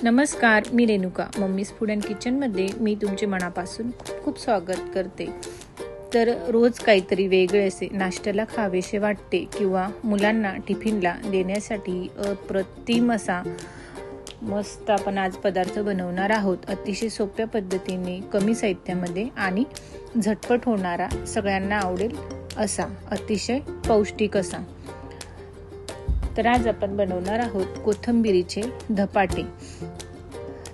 नमस्कार, मी Renuka. Mummies food and किचनमध्ये मी तुमचे मनापासून खूप खूप स्वागत करते. तर रोज काहीतरी वेगळे असे नाश्त्याला खावेसे वाटते किंवा मुलांना टिफिनला देण्यासाठी अप्रतिम असा मस्त आपण आज पदार्थ बनवणार आहोत. अतिशय सोप्या पद्धतीने, कमी साहित्यामध्ये आणि झटपट होणारा, सगळ्यांना आवडेल असा, अतिशय पौष्टिक असा. तर आज आपण बनवणार आहोत कोथिंबिरीचे धपाटे.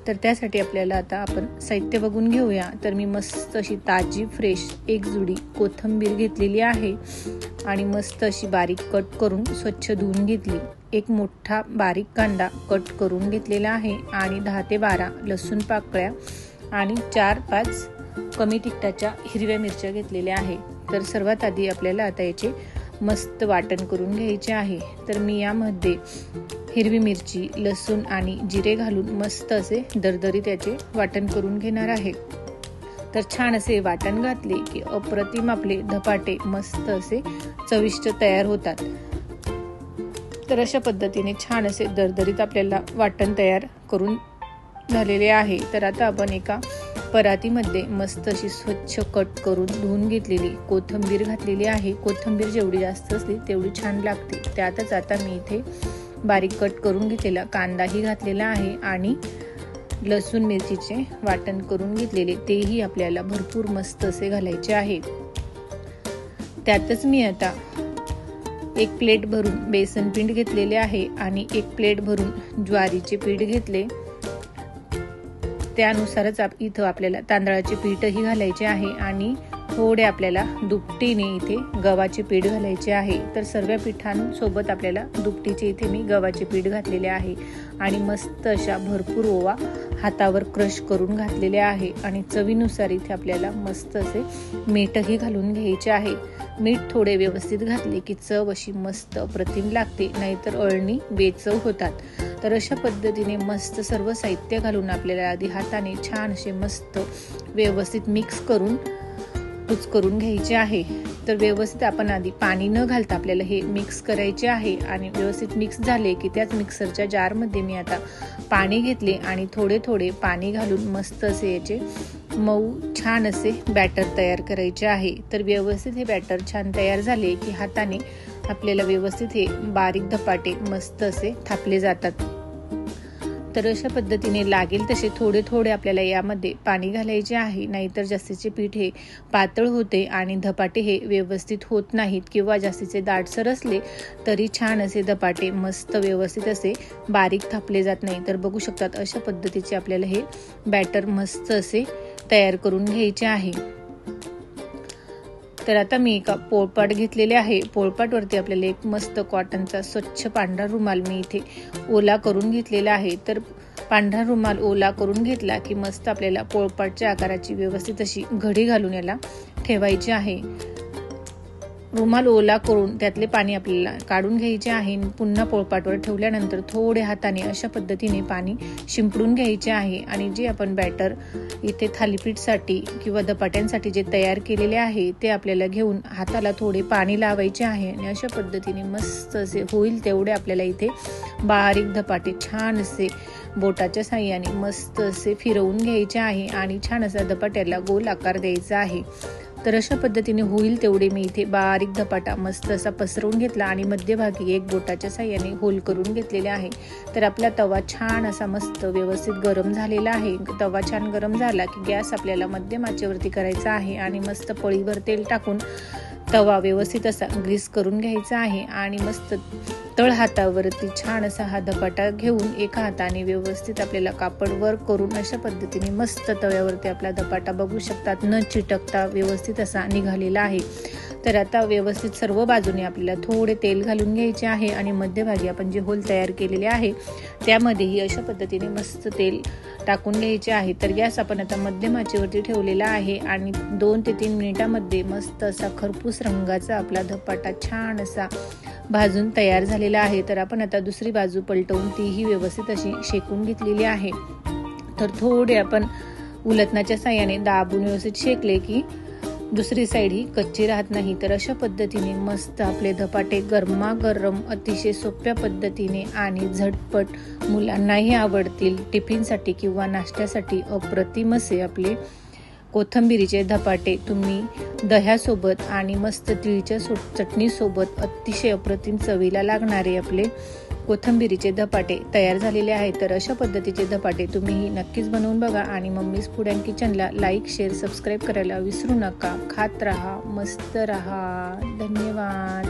तर त्यासाठी आपल्याला आता आपण साहित्य बघून घेऊया. तर मी मस्त अशी ताजी फ्रेश एक जुडी कोथिंबीर घेतलेली आहे आणि मस्त अशी बारीक कट करून स्वच्छ धुवून घेतली. एक मोठा बारीक कांदा कट करून घेतलेला आहे आणि 10 ते 12 लसूण पाकळ्या आणि 4-5 कमी तिखटाच्या हिरव्या मिरच्या घेतलेल्या आहे. तर सर्वात आधी आपल्याला आता याचे मस्त वाटण करून घ्यायचे आहे. तर मी यामध्ये हिरवी मिरची, लसूण आणि जिरे घालून मस्त असे दरदरीत याचे वाटण करून घेणार आहे. तर छान असे वाटण घातले की अप्रतिम आपले धपाटे मस्त असे चविष्ट तयार होतात. तर अशा पद्धतीने छान असे दरदरीत आपल्याला वाटण तयार करून झालेले आहे. तर आता आपण एका परातीमध्ये मस्त अशी स्वच्छ कट करून धुवून घेतलेली कोथिंबीर घातलेली आहे. कोथिंबीर जेवढी जास्त असली तेवढी छान लागते. त्यातच आता मी इथे बारीक कट करून घेतलेला कांदाही घातलेला आहे आणि लसूण मिरचीचे वाटण करून घेतलेले तेही आपल्याला भरपूर मस्त असे घालायचे आहे. त्यातच मी आता 1 प्लेट भरून बेसन पीठ घेतलेले आहे आणि 1 प्लेट भरून ज्वारीचे पीठ घेतले. त्यानुसारच इथं आपल्याला तांदळाचे पीठही घालायचे आहे आणि थोडे आपल्याला दुपटीने इथे गव्हाचे पीठ घालायचे आहे. तर सर्व पिठांसोबत आपल्याला दुपटीचे इथे मी गव्हाचे पीठ घातलेले आहे आणि मस्त अशा भरपूर ओवा हातावर क्रश करून घातलेले आहे आणि चवीनुसार इथे आपल्याला मस्त असे मीठही घालून घ्यायचे आहे. मीठ थोडे व्यवस्थित घातले की चव अशी मस्त अप्रतिम लागते, नाहीतर अळणी बेचव होतात. तर अशा पद्धतीने मस्त सर्व साहित्य घालून आपल्याला आधी हाताने छान असे मस्त व्यवस्थित मिक्स करून घ्यायचे आहे. तर व्यवस्थित आपण आधी पाणी न घालता आपल्याला हे मिक्स करायचे आहे आणि व्यवस्थित मिक्स झाले की त्याच मिक्सरच्या जारमध्ये मी आता पाणी घेतले आणि थोडे थोडे पाणी घालून मस्त असे याचे मऊ छान असे बॅटर तयार करायचे आहे. तर व्यवस्थित हे बॅटर छान तयार झाले की हाताने आपल्याला व्यवस्थित हे बारीक धपाटे मस्त असे थापले जातात. तर अशा पद्धतीने लागेल तसे थोडे थोडे आपल्याला यामध्ये पाणी घालायचे आहे, नाहीतर जास्तीचे पीठ हे पातळ होते आणि धपाटे हे व्यवस्थित होत नाहीत किंवा जास्तीचे दाटसर असले तरी छान असे धपाटे मस्त व्यवस्थित असे बारीक थापले जात नाही. तर बघू शकतात अशा पद्धतीचे आपल्याला हे बॅटर मस्त असे तयार करून घ्यायचे आहे. तर आता मी एका पोळपाट घेतलेले आहे. पोळपाटवरती आपल्याला एक मस्त कॉटनचा स्वच्छ पांढरा रुमाल मी इथे ओला करून घेतलेला आहे. तर पांढरा रुमाल ओला करून घेतला की मस्त आपल्याला पोळपाटच्या आकाराची व्यवस्थित अशी घडी घालून याला ठेवायची आहे. रुमाल ओला करून त्यातले पाणी आपल्याला काढून घ्यायचे आहे. पुन्हा पोळपाटवर ठेवल्यानंतर थोडे हाताने अशा पद्धतीने पाणी शिंपडून घ्यायचे आहे आणि जे आपण बॅटर इथे थालीपीठसाठी किंवा धपाट्यांसाठी जे तयार केलेले आहे ते आपल्याला घेऊन हाताला थोडे पाणी लावायचे आहे आणि अशा पद्धतीने मस्त असे होईल तेवढे आपल्याला इथे बारीक धपाटे छान असे बोटाच्या साहाय्याने मस्त असे फिरवून घ्यायचे आहे आणि छान असा धपाट्याला गोल आकार द्यायचा आहे. तर अशा पद्धतीने होईल तेवढे मी इथे बारीक धपाटा मस्त असा पसरवून घेतला आणि मध्यभागी एक बोटाच्या साहाय्याने होल करून घेतलेले आहे. तर आपला तवा छान असा मस्त व्यवस्थित गरम झालेला आहे. तवा छान गरम झाला की गॅस आपल्याला मध्यम आचेवरती करायचा आहे आणि मस्त पळीभर तेल टाकून तवा व्यवस्थित असा ग्रीस करून घ्यायचा आहे आणि मस्त तळ हातावरती छान असा हा धपाटा घेऊन एका हाताने व्यवस्थित आपल्याला कापड वर करून अशा पद्धतीने मस्त तव्यावरती आपला धपाटा बघू शकतात न चिटकता व्यवस्थित असा निघालेला आहे. तर आता व्यवस्थित सर्व बाजूने आपल्याला थोडे तेल घालून घ्यायचे आहे आणि मध्यभागी आपण जे होल तयार केलेले आहे त्यामध्येही अशा पद्धतीने मस्त तेल टाकून घ्यायचे आहे. तर गॅस आपण आता मध्यम आचेवरती ठेवलेला आहे आणि 2 ते 3 मिनिटांमध्ये मस्त असा खरपूस रंगाचा आपला धपाटा छान असा भाजून तयार झालेला आहे. तर आपण आता दुसरी बाजू पलटवून तीही व्यवस्थित अशी शेकून घेतलेली आहे. तर थोडे आपण उलटण्याच्या साहाय्याने दाबून व्यवस्थित शेकले की दुसरी साईड ही कच्ची राहत नाही। तर अशा पद्धतीने मस्त आपले धपाटे गरमागरम अतिशय सोप्या पद्धतीने आणि झटपट मुलांनाही आवडतील, टिफिनसाठी किंवा नाश्त्यासाठी अप्रतिम असे आपले कोथिंबिरीचे धपाटे तुम्ही दह्यासोबत आणि मस्त तिळच्या चटणीसोबत अतिशय अप्रतिम चवीला लागणारे आपले कोथिंबिरीचे धपाटे तयार झालेले आहेत। तर अशा पद्धतीचे धपाटे तुम्ही नक्कीच बनवून बघा आणि मम्मीज फूड अँड किचनला लाईक, शेअर, सबस्क्राईब करायला विसरू नका। खात रहा, मस्त रहा। धन्यवाद।